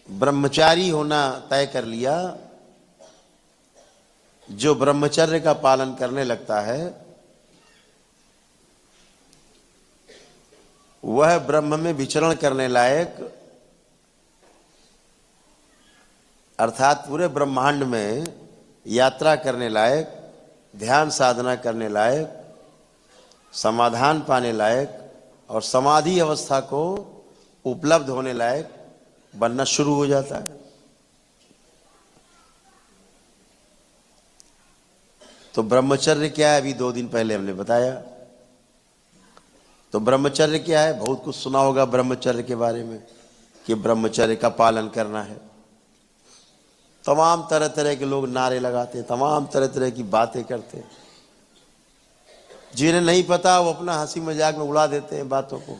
ब्रह्मचारी होना तय कर लिया। जो ब्रह्मचर्य का पालन करने लगता है वह ब्रह्म में विचरण करने लायक, अर्थात पूरे ब्रह्मांड में यात्रा करने लायक, ध्यान साधना करने लायक, समाधान पाने लायक और समाधि अवस्था को उपलब्ध होने लायक बनना शुरू हो जाता है। तो ब्रह्मचर्य क्या है, अभी 2 दिन पहले हमने बताया। तो ब्रह्मचर्य क्या है, बहुत कुछ सुना होगा ब्रह्मचर्य के बारे में कि ब्रह्मचर्य का पालन करना है। तमाम तरह तरह के लोग नारे लगाते, तमाम तरह तरह की बातें करते। जिन्हें नहीं पता वो अपना हंसी मजाक में उड़ा देते हैं बातों को।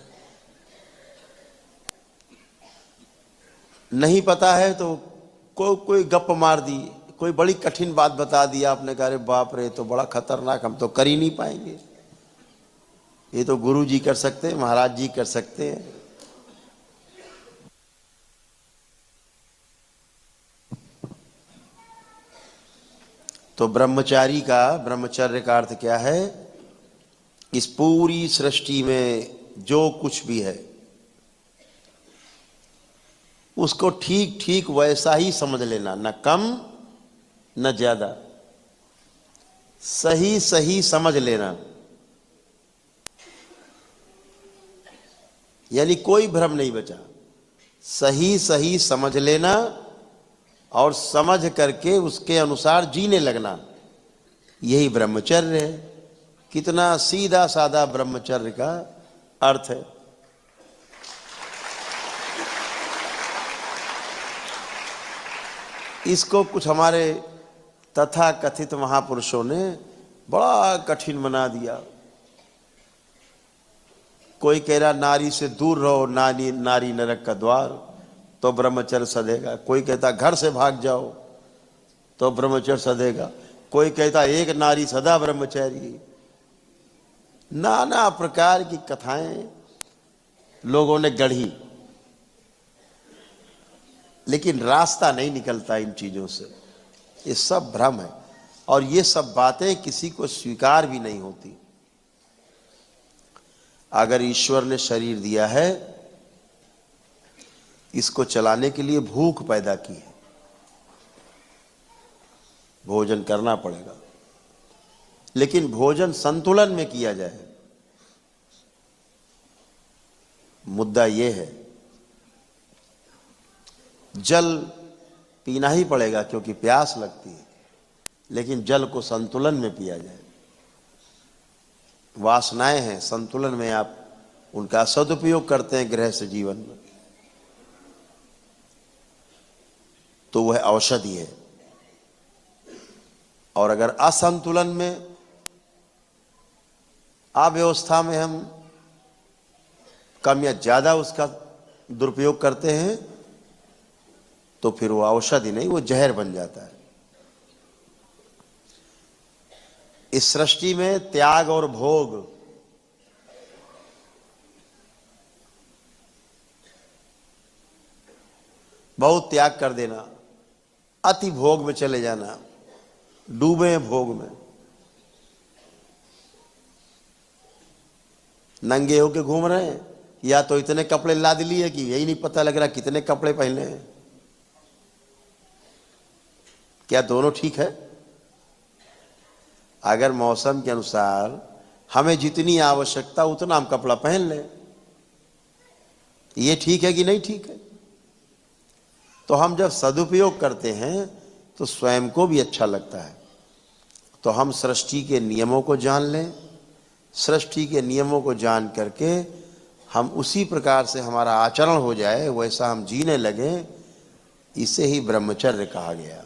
नहीं पता है तो कोई गप मार दी, कोई बड़ी कठिन बात बता दिया, आपने कहा अरे बाप रे तो बड़ा खतरनाक, हम तो कर ही नहीं पाएंगे, ये तो गुरु जी कर सकते हैं, महाराज जी कर सकते हैं। तो ब्रह्मचारी का, ब्रह्मचर्य का अर्थ क्या है, इस पूरी सृष्टि में जो कुछ भी है उसको ठीक ठीक वैसा ही समझ लेना, न कम न ज्यादा, सही सही समझ लेना। यानी कोई भ्रम नहीं बचा, सही सही समझ लेना और समझ करके उसके अनुसार जीने लगना, यही ब्रह्मचर्य है। कितना सीधा साधा ब्रह्मचर्य का अर्थ है। इसको कुछ हमारे तथा कथित महापुरुषों ने बड़ा कठिन बना दिया। कोई कह रहा नारी से दूर रहो, नारी नारी नरक का द्वार, तो ब्रह्मचर्य सधेगा। कोई कहता घर से भाग जाओ तो ब्रह्मचर्य सधेगा। कोई कहता एक नारी सदा ब्रह्मचारी। नाना प्रकार की कथाएं लोगों ने गढ़ी, लेकिन रास्ता नहीं निकलता इन चीजों से। ये सब भ्रम है और ये सब बातें किसी को स्वीकार भी नहीं होती। अगर ईश्वर ने शरीर दिया है, इसको चलाने के लिए भूख पैदा की है, भोजन करना पड़ेगा, लेकिन भोजन संतुलन में किया जाए। मुद्दा यह है, जल पीना ही पड़ेगा क्योंकि प्यास लगती है, लेकिन जल को संतुलन में पिया जाए। वासनाएं हैं, संतुलन में आप उनका सदुपयोग करते हैं गृहस्थ जीवन में, तो वह औषधि है। और अगर असंतुलन में, अव्यवस्था में हम कम या ज्यादा उसका दुरुपयोग करते हैं, तो फिर वो औषधि नहीं, वो जहर बन जाता है। इस सृष्टि में त्याग और भोग, बहुत त्याग कर देना, अति भोग में चले जाना, डूबे हैं भोग में, नंगे होके घूम रहे हैं, या तो इतने कपड़े लाद लिए कि यही नहीं पता लग रहा कितने कपड़े पहने हैं। क्या दोनों ठीक है? अगर मौसम के अनुसार हमें जितनी आवश्यकता उतना हम कपड़ा पहन लें, ये ठीक है कि नहीं ठीक है? तो हम जब सदुपयोग करते हैं तो स्वयं को भी अच्छा लगता है। तो हम सृष्टि के नियमों को जान लें, सृष्टि के नियमों को जान करके हम उसी प्रकार से हमारा आचरण हो जाए, वैसा हम जीने लगें, इसे ही ब्रह्मचर्य कहा गया।